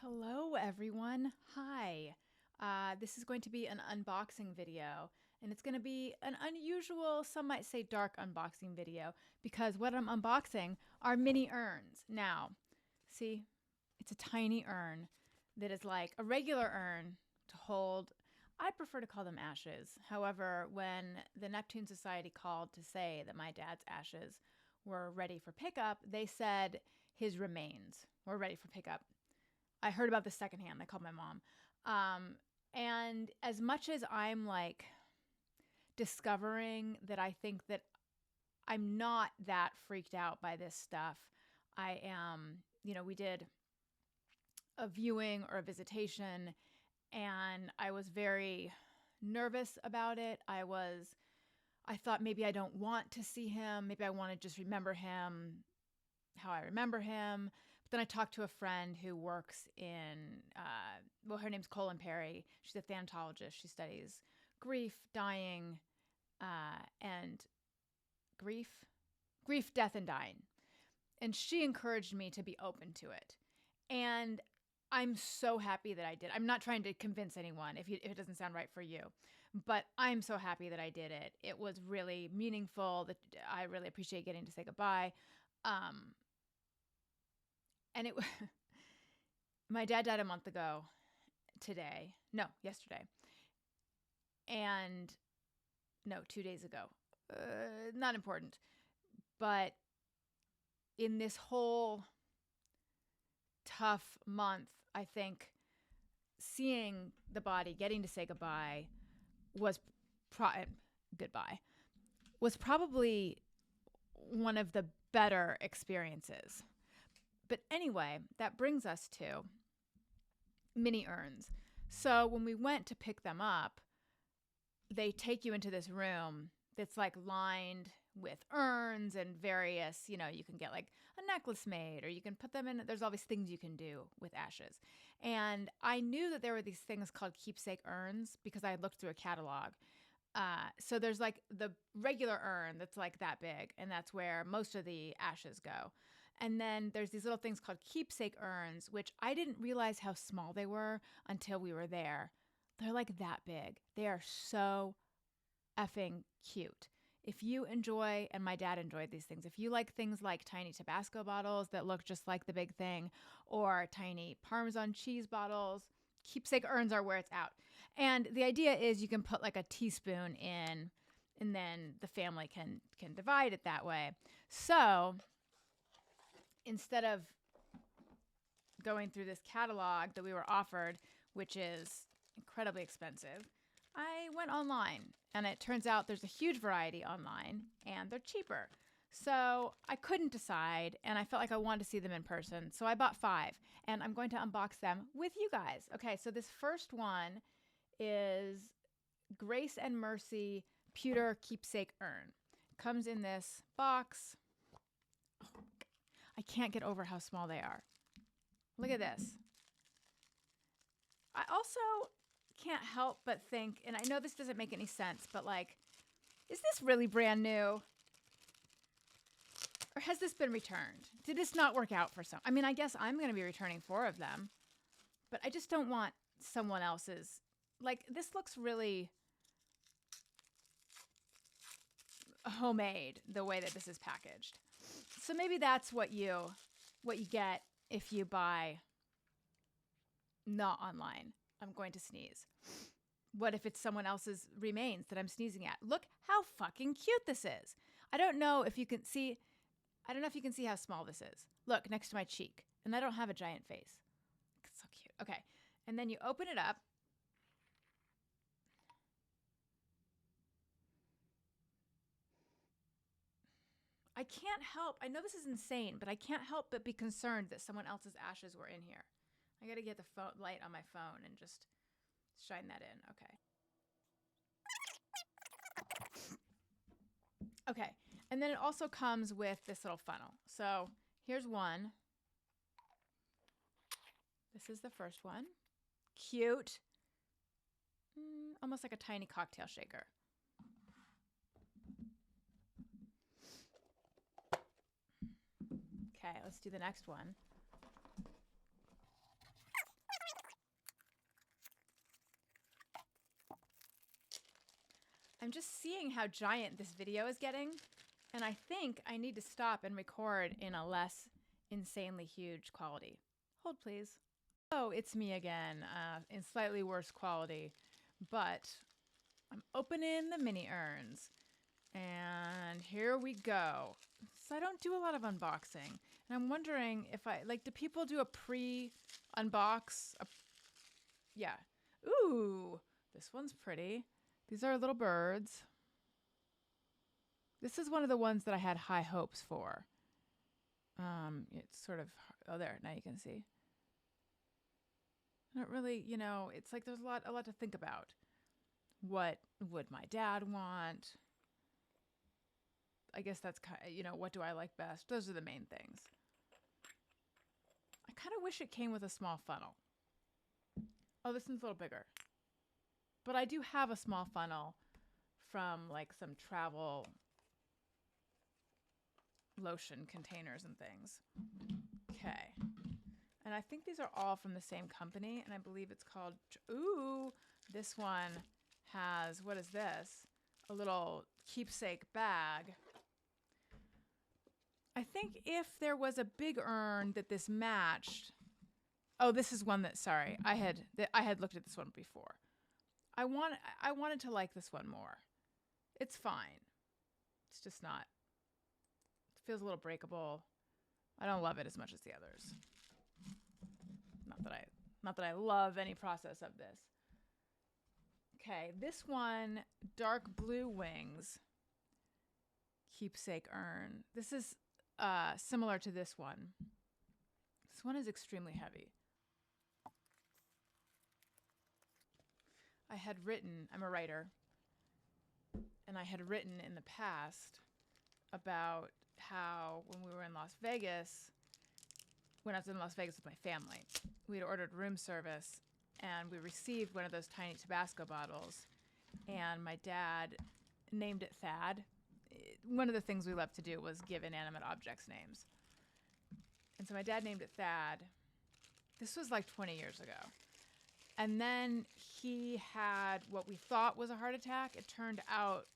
Hello, everyone. Hi. This is going to be an unboxing video, and it's going to be an unusual, some might say dark unboxing video, because what I'm unboxing are mini urns. Now, see, it's a tiny urn that is like a regular urn to hold. I prefer to call them ashes. However, when the Neptune Society called to say that my dad's ashes were ready for pickup, they said his remains were ready for pickup. I heard about this secondhand. I called my mom. And as much as I'm like discovering that I think that I'm not that freaked out by this stuff, I am, we did a viewing or a visitation and I was very nervous about it. I thought maybe I don't want to see him. Maybe I want to just remember him how I remember him. But then I talked to a friend who works in, her name's Colin Perry. She's a thanatologist. She studies grief, dying, and grief, death, and dying. And she encouraged me to be open to it. And I'm so happy that I did. I'm not trying to convince anyone if it doesn't sound right for you, but I'm so happy that I did it. It was really meaningful. That I really appreciate getting to say goodbye. And my dad died a month ago yesterday. And no, 2 days ago. Not important. But in this whole tough month, I think seeing the body, getting to say goodbye goodbye was probably one of the better experiences. But anyway, that brings us to mini urns. So when we went to pick them up, they take you into this room that's like lined with urns and various, you can get like a necklace made or you can put them in. There's all these things you can do with ashes. And I knew that there were these things called Keepsake Urns because I had looked through a catalog. So there's like the regular urn that's like that big, and that's where most of the ashes go. And then there's these little things called Keepsake Urns, which I didn't realize how small they were until we were there. They're like that big. They are so effing cute. If you enjoy, and my dad enjoyed these things, if you like things like tiny Tabasco bottles that look just like the big thing, or tiny Parmesan cheese bottles, Keepsake urns are where it's out. And the idea is you can put like a teaspoon in, and then the family can divide it that way. So instead of going through this catalog that we were offered, which is incredibly expensive, I went online, and it turns out there's a huge variety online and they're cheaper. So I couldn't decide, and I felt like I wanted to see them in person. So I bought 5, and I'm going to unbox them with you guys. Okay, so this first one is Grace and Mercy Pewter Keepsake Urn. Comes in this box. Oh, I can't get over how small they are. Look at this. I also can't help but think, and I know this doesn't make any sense, but like, is this really brand new? Or has this been returned? Did this not work out for some? I mean, I guess I'm going to be returning 4 of them, but I just don't want someone else's. Like, this looks really homemade, the way that this is packaged. So maybe that's what you get if you buy not online. I'm going to sneeze. What if it's someone else's remains that I'm sneezing at? Look how fucking cute this is. I don't know if you can see how small this is. Look, next to my cheek. And I don't have a giant face. It's so cute. Okay. And then you open it up. I can't help. I know this is insane, but I can't help but be concerned that someone else's ashes were in here. I got to get the light on my phone and just shine that in. Okay. Okay. And then it also comes with this little funnel. So here's one. This is the first one. Cute. Almost like a tiny cocktail shaker. Okay, let's do the next one. I'm just seeing how giant this video is getting, and I think I need to stop and record in a less insanely huge quality. Hold, please. Oh, it's me again, in slightly worse quality, but I'm opening the mini urns, and here we go. So I don't do a lot of unboxing, and I'm wondering if do people do a pre-unbox? Yeah. Ooh, this one's pretty. These are little birds. This is one of the ones that I had high hopes for. It's sort of, oh, there, now you can see. Not really, it's like there's a lot to think about. What would my dad want? I guess that's kind of, what do I like best? Those are the main things. I kind of wish it came with a small funnel. Oh, this one's a little bigger. But I do have a small funnel from like some travel lotion containers and things. Okay. And I think these are all from the same company, and I believe it's called, ooh, this one has, what is this? A little keepsake bag. I think if there was a big urn that this matched, oh, this is one that, sorry, I had looked at this one before. I wanted to like this one more. It's fine. It's just not, it feels a little breakable. I don't love it as much as the others. Not that I love any process of this. Okay, this one, dark blue wings, keepsake urn. This is similar to this one. This one is extremely heavy. I'm a writer, and I had written in the past about how when we were in Las Vegas, when I was in Las Vegas with my family, we had ordered room service, and we received one of those tiny Tabasco bottles, and my dad named it Thad. One of the things we loved to do was give inanimate objects names. And so my dad named it Thad. This was like 20 years ago. And then he had what we thought was a heart attack. It turned out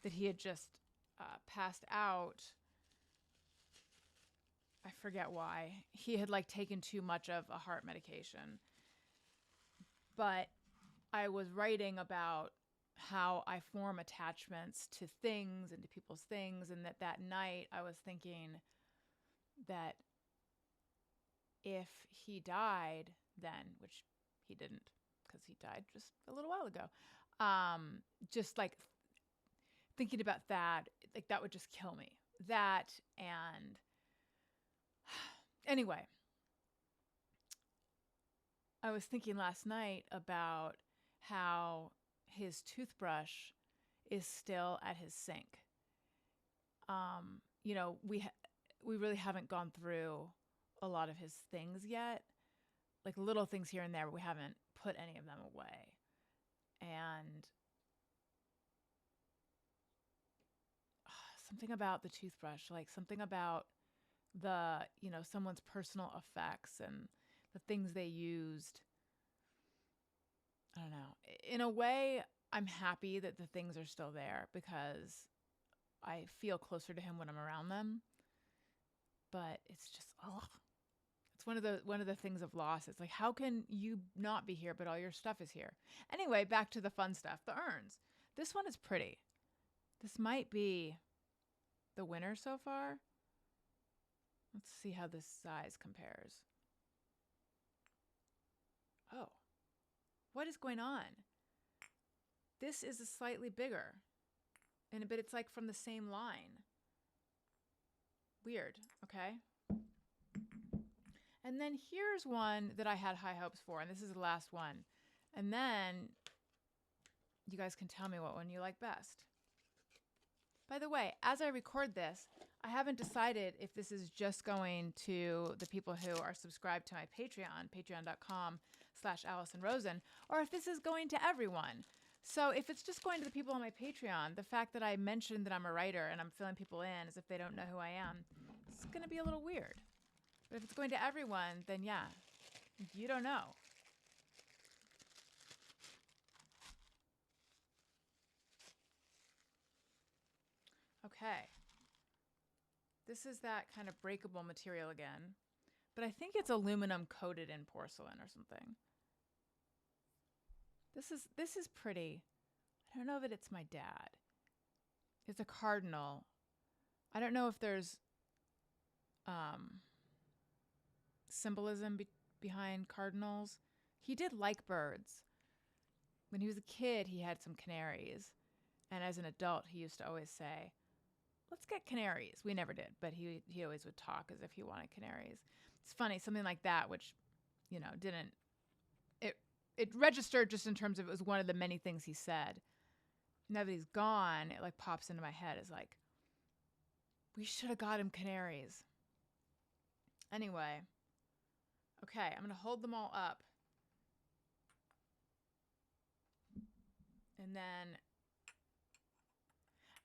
that he had just passed out. I forget why. He had like taken too much of a heart medication. But I was writing about how I form attachments to things and to people's things, and that night I was thinking that if he died then, which he didn't, because he died just a little while ago, just like thinking about that, like that would just kill me. That, and anyway, I was thinking last night about how his toothbrush is still at his sink. We really haven't gone through a lot of his things yet, like little things here and there, but we haven't put any of them away. And something about the toothbrush, like something about the, someone's personal effects and the things they used. I don't know. In a way, I'm happy that the things are still there because I feel closer to him when I'm around them. But it's just, it's one of the things of loss. It's like, how can you not be here, but all your stuff is here? Anyway, back to the fun stuff, the urns. This one is pretty. This might be the winner so far. Let's see how this size compares. Oh, what is going on? This is a slightly bigger, but it's like from the same line. Weird, okay? And then here's one that I had high hopes for, and this is the last one. And then you guys can tell me what one you like best. By the way, as I record this, I haven't decided if this is just going to the people who are subscribed to my Patreon, patreon.com/Alison Rosen, or if this is going to everyone. So if it's just going to the people on my Patreon, the fact that I mentioned that I'm a writer and I'm filling people in as if they don't know who I am, it's going to be a little weird. But if it's going to everyone, then yeah, you don't know. Okay. This is that kind of breakable material again, but I think it's aluminum coated in porcelain or something. This is pretty. I don't know if it's my dad. It's a cardinal. I don't know if there's symbolism behind cardinals. He did like birds. When he was a kid, he had some canaries. And as an adult, he used to always say, let's get canaries. We never did, but he always would talk as if he wanted canaries. It's funny, something like that, which, didn't, it registered just in terms of it was one of the many things he said. Now that he's gone, it like pops into my head as like, we should have got him canaries. Anyway, okay, I'm going to hold them all up.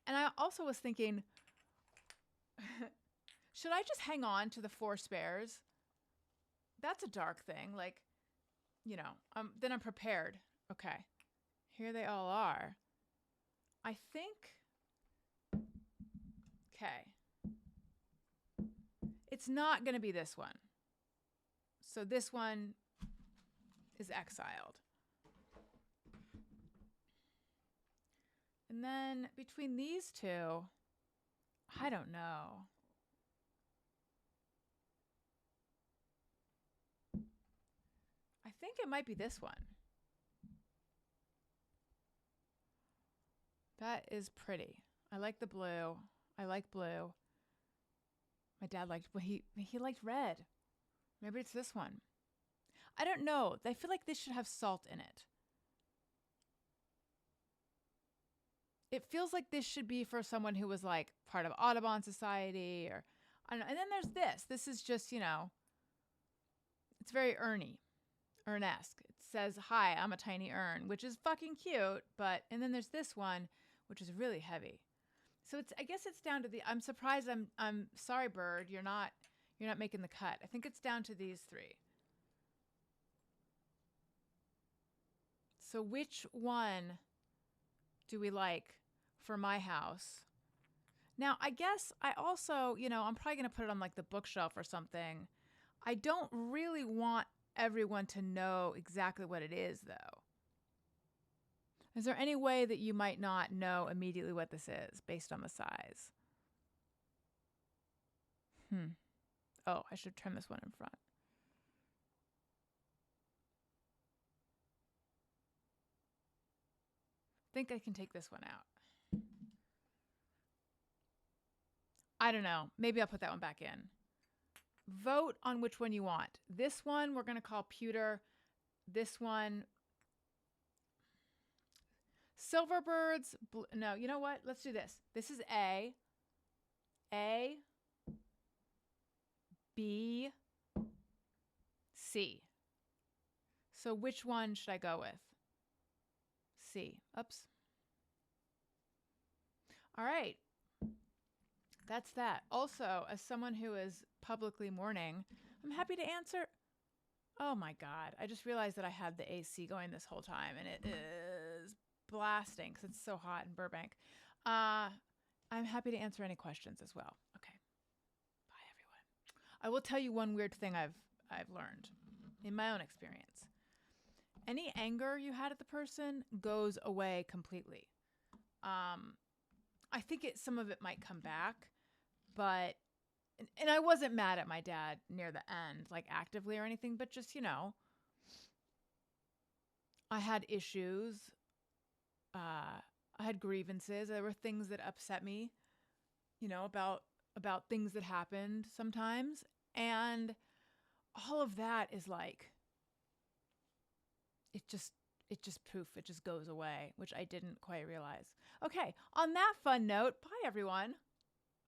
And I also was thinking, should I just hang on to the 4 spares? That's a dark thing. Like, then I'm prepared. Okay, here they all are. I think, okay, it's not going to be this one. So this one is exiled. And then between these two, I don't know. I think it might be this one. That is pretty. I like the blue. I like blue. My dad liked, well, he liked red. Maybe it's this one. I don't know. I feel like this should have salt in it. It feels like this should be for someone who was like part of Audubon Society or, I don't know. And then there's this. This is just, it's very urnesque. It says, hi, I'm a tiny urn, which is fucking cute. And then there's this one, which is really heavy. So I guess it's down to I'm surprised. I'm sorry, bird. You're not making the cut. I think it's down to these 3. So which one do we like for my house? Now, I guess I also, I'm probably going to put it on like the bookshelf or something. I don't really want everyone to know exactly what it is, though. Is there any way that you might not know immediately what this is based on the size? Oh, I should trim this one in front. I think I can take this one out. I don't know. Maybe I'll put that one back in. Vote on which one you want. This one we're going to call pewter. This one, Silverbirds. No, you know what? Let's do this. This is A. A. B. C. So which one should I go with? C. Oops. All right. That's that. Also, as someone who is publicly mourning, I'm happy to answer. Oh my God. I just realized that I had the AC going this whole time and it is blasting because it's so hot in Burbank. I'm happy to answer any questions as well. Okay. Bye, everyone. I will tell you one weird thing I've learned in my own experience. Any anger you had at the person goes away completely. I think some of it might come back, but, and I wasn't mad at my dad near the end, like actively or anything, but just, I had issues. I had grievances. There were things that upset me, about things that happened sometimes. And all of that is like, it just poof, it just goes away, which I didn't quite realize. Okay, on that fun note, bye everyone.